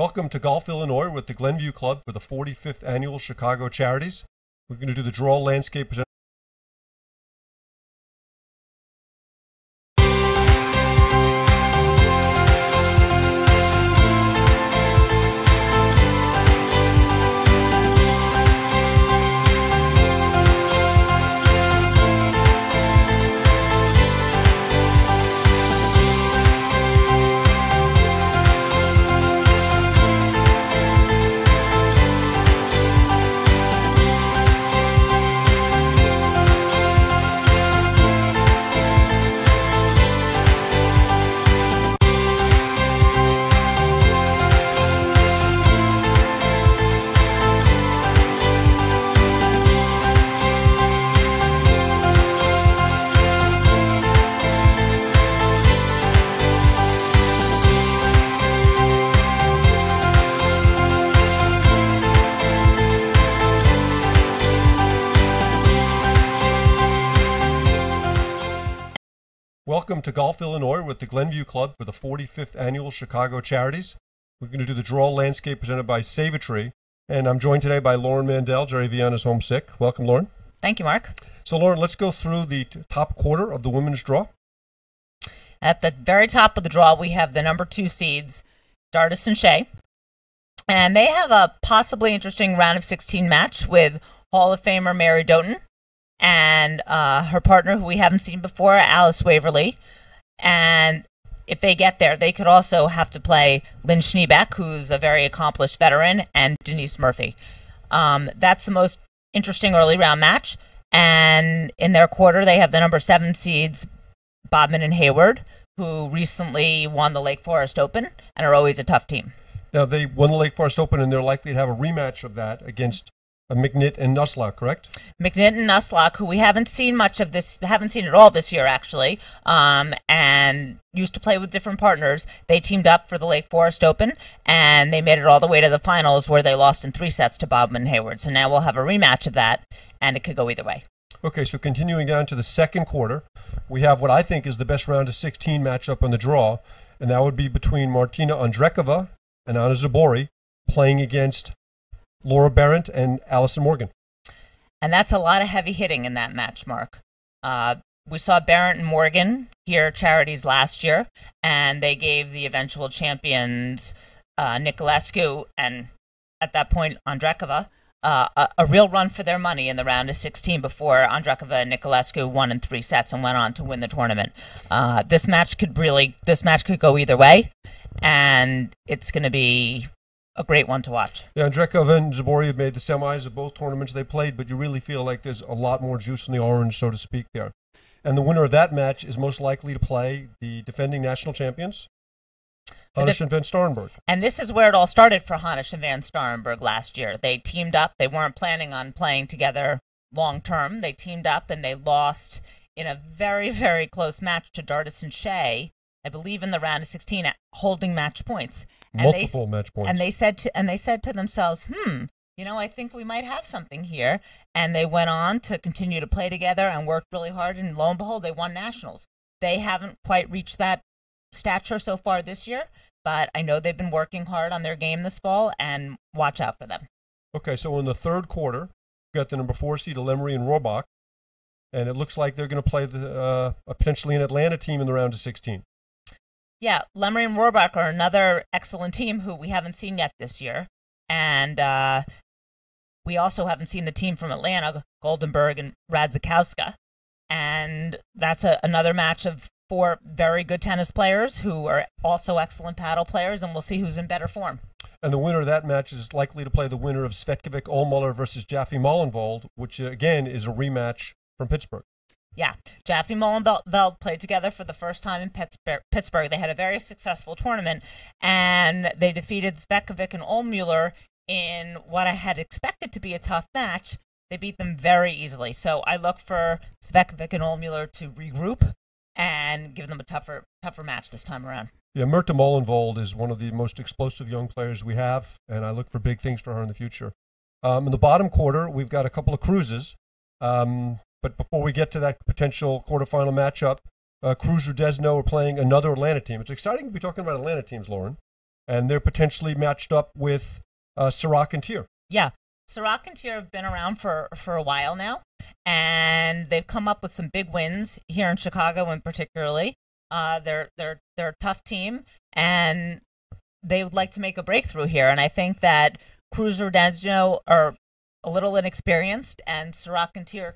Welcome to Golf, Illinois with the Glenview Club for the 45th Annual Chicago Charities. We're going to do the draw landscape presented. Welcome to Golf, Illinois with the Glenview Club for the 45th Annual Chicago Charities. We're going to do the draw landscape presented by Save-A-Tree. And I'm joined today by Lauren Mandell. Jerry Viana's homesick. Welcome, Lauren. Thank you, Mark. So, Lauren, let's go through the top quarter of the women's draw. At the very top of the draw, we have the number 2 seeds, Dardis and Shea. And they have a possibly interesting round of 16 match with Hall of Famer Mary Doughton and her partner, who we haven't seen before, Alice Waverly. And if they get there, they could also have to play Lynn Schneebeck, who's a very accomplished veteran, and Denise Murphy. That's the most interesting early round match. And in their quarter, they have the number 7 seeds, Bodman and Hayward, who recently won the Lake Forest Open and are always a tough team. Now, they won the Lake Forest Open, and they're likely to have a rematch of that against McNitt and Nusslock, correct? McNitt and Nusslock, who we haven't seen much of this, haven't seen at all this year, actually, and used to play with different partners. They teamed up for the Lake Forest Open, and they made it all the way to the finals, where they lost in 3 sets to Bodman and Hayward. So now we'll have a rematch of that, and it could go either way. Okay, so continuing down to the second quarter, we have what I think is the best round of 16 matchup on the draw, and that would be between Martina Andrekova and Anna Zabori playing against Laura Berendt and Allison Morgan. And that's a lot of heavy hitting in that match, Mark. We saw Berendt and Morgan here at Charities last year, and they gave the eventual champions Niculescu and, at that point, Andrekova a real run for their money in the round of 16 before Andrekova and Niculescu won in 3 sets and went on to win the tournament. This match could go either way, and it's going to be a great one to watch. Yeah, Andrekova and Zabori have made the semis of both tournaments they played, but you really feel like there's a lot more juice in the orange, so to speak, there. And the winner of that match is most likely to play the defending national champions, Hanisch and Van Starenburg. And this is where it all started for Hanisch and Van Starenburg last year. They teamed up. They weren't planning on playing together long term. They teamed up and they lost in a very, very close match to Dardis and Shea, I believe in the round of 16, at holding match points. Multiple match points. And they said to themselves, I think we might have something here. And they went on to continue to play together and worked really hard. And lo and behold, they won nationals. They haven't quite reached that stature so far this year, but I know they've been working hard on their game this fall, and watch out for them. Okay, so in the third quarter, we've got the number 4 seed, Lemery and Rohrbach. And it looks like they're going to play potentially an Atlanta team in the round of 16. Yeah, Lemery and Rohrbach are another excellent team who we haven't seen yet this year. And we also haven't seen the team from Atlanta, Goldenberg and Radzikowska. And that's another match of 4 very good tennis players who are also excellent paddle players, and we'll see who's in better form. And the winner of that match is likely to play the winner of Svetkovic Ohlmuller versus Jaffe Molenveld, which, again, is a rematch from Pittsburgh. Yeah, Jaffe Molenveld played together for the first time in Pittsburgh. They had a very successful tournament, and they defeated Svetkovic and Ohlmuller in what I had expected to be a tough match. They beat them very easily. So I look for Svetkovic and Ohlmuller to regroup and give them a tougher match this time around. Yeah, Myrta Molenveld is one of the most explosive young players we have, and I look for big things for her in the future. In the bottom quarter, we've got a couple of cruises. But before we get to that potential quarterfinal matchup, Cruz Rudesno are playing another Atlanta team. It's exciting to be talking about Atlanta teams, Lauren. and they're potentially matched up with Sirac and Tier. Yeah, Sirac and Tier have been around for a while now, and they've come up with some big wins here in Chicago, in particularly. They're a tough team, and they would like to make a breakthrough here. And I think that Cruz Rodezno are a little inexperienced, and Sirac and Tier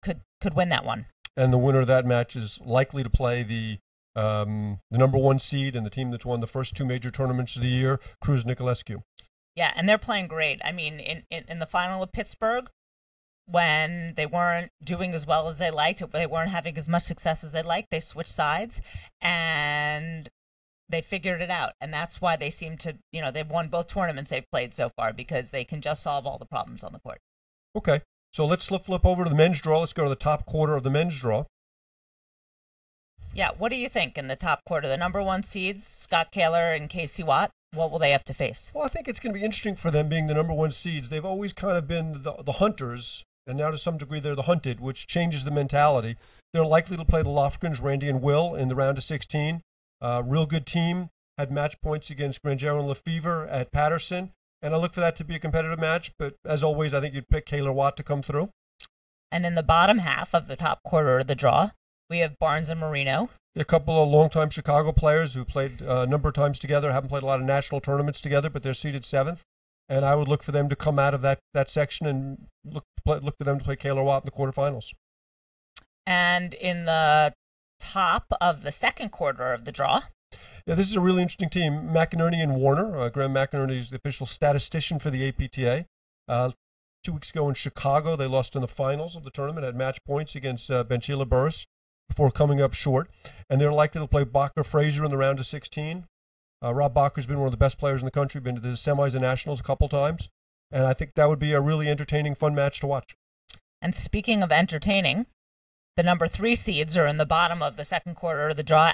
could win that one. And the winner of that match is likely to play the number 1 seed and the team that's won the first 2 major tournaments of the year, Cruz Nicolescu. Yeah, and they're playing great. I mean, in the final of Pittsburgh, when they weren't doing as well as they liked, they weren't having as much success as they liked, they switched sides, and they figured it out. And that's why they seem to, they've won both tournaments they've played so far, because they can just solve all the problems on the court. Okay, so let's flip over to the men's draw. Let's go to the top quarter of the men's draw. Yeah, what do you think in the top quarter? The number 1 seeds, Scott Kaler and Casey Watt, what will they have to face? Well, I think it's going to be interesting for them being the number 1 seeds. They've always kind of been the hunters, and now to some degree they're the hunted, which changes the mentality. They're likely to play the Lofgrens, Randy and Will, in the round of 16. Real good team, had match points against Grangero and Lefevre at Patterson, and I look for that to be a competitive match, but as always, I think you'd pick Kaler Watt to come through. And in the bottom half of the top quarter of the draw, we have Barnes and Marino. A couple of longtime Chicago players who played a number of times together, haven't played a lot of national tournaments together, but they're seeded 7th. And I would look for them to come out of that section and look for them to play Kaler Watt in the quarterfinals. And in the top of the second quarter of the draw. Yeah, this is a really interesting team. McInerney and Warner. Graham McInerney is the official statistician for the APTA. 2 weeks ago in Chicago, they lost in the finals of the tournament at match points against Benchila Burris before coming up short. And they're likely to play Bacher Fraser in the round of 16. Rob Bacher's been one of the best players in the country, been to the semis and nationals a couple times. And I think that would be a really entertaining, fun match to watch. And speaking of entertaining, the number 3 seeds are in the bottom of the second quarter of the draw,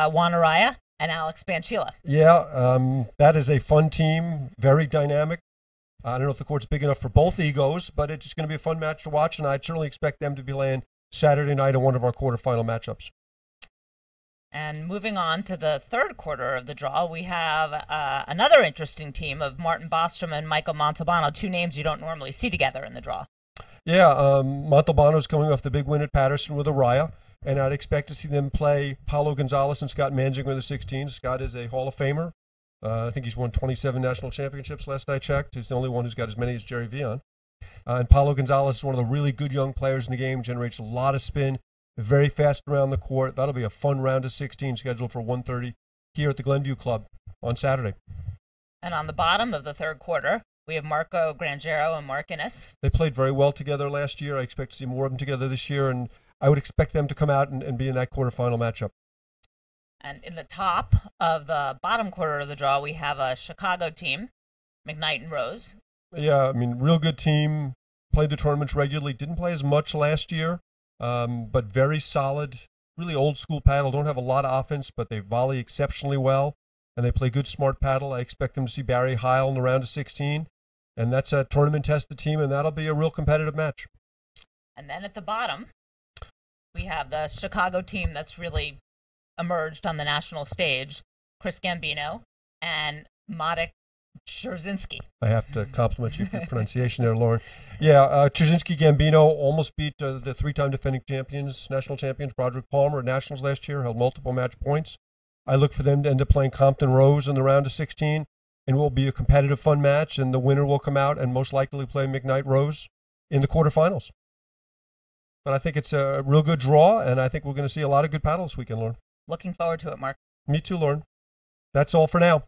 Juan Araya and Alex Banchila. Yeah, that is a fun team, very dynamic. I don't know if the court's big enough for both egos, but it's going to be a fun match to watch, and I'd certainly expect them to be playing Saturday night in one of our quarterfinal matchups. And moving on to the third quarter of the draw, we have another interesting team of Martin Bostrom and Michael Montalbano, 2 names you don't normally see together in the draw. Yeah, Montalbano's coming off the big win at Patterson with Araya, and I'd expect to see them play Paulo Gonzalez and Scott Manzinger in the 16. Scott is a Hall of Famer. I think he's won 27 national championships last I checked. He's the only one who's got as many as Jerry Vian. And Paulo Gonzalez is one of the really good young players in the game, generates a lot of spin, very fast around the court. That'll be a fun round of 16 scheduled for 1:30 here at the Glenview Club on Saturday. And on the bottom of the third quarter, we have Marco Grangero and Mark Innes. They played very well together last year. I expect to see more of them together this year, and I would expect them to come out and be in that quarterfinal matchup. And in the top of the bottom quarter of the draw, we have a Chicago team, McKnight and Rose. Yeah, I mean, real good team. Played the tournaments regularly. Didn't play as much last year, but very solid. Really old school paddle. Don't have a lot of offense, but they volley exceptionally well, and they play good, smart paddle. I expect them to see Barry Heil in the round of 16, and that's a tournament-tested team, and that'll be a real competitive match. And then at the bottom, we have the Chicago team that's really emerged on the national stage, Chris Gambino and Marek Czerzinski. I have to compliment you for your pronunciation there, Lauren. Yeah, Czerzinski Gambino almost beat the 3-time defending national champions, Broderick Palmer, at nationals last year, held multiple match points. I look for them to end up playing Compton Rose in the round of 16, and it will be a competitive, fun match, and the winner will come out and most likely play McKnight Rose in the quarterfinals. But I think it's a real good draw, and I think we're going to see a lot of good paddle this weekend, Lauren. Looking forward to it, Mark. Me too, Lauren. That's all for now.